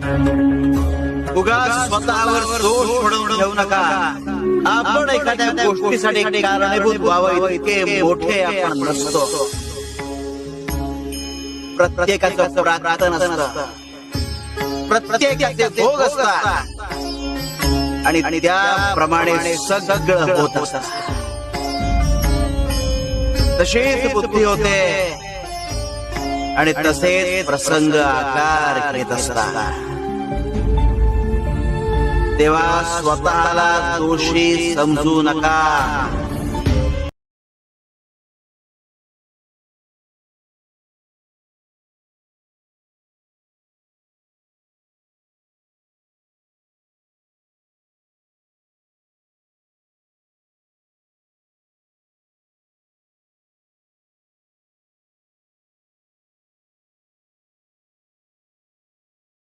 उगाच स्वतःवर दोष पडून ठेवू नका. आपण एखाद्या गोष्टीसाठी कारणीभूत व्हावं इतके मोठे आपण नसतो. प्रत्येकाचं प्रार्थना नसतं, प्रत्येकाचे भोग असतात आणि त्याप्रमाणे सगळं होत असतं. तशीच बुद्धी होते आणि तसेच प्रसंग आकार घेत असतात. तेव्हा स्वतःला दोषी समजू नका.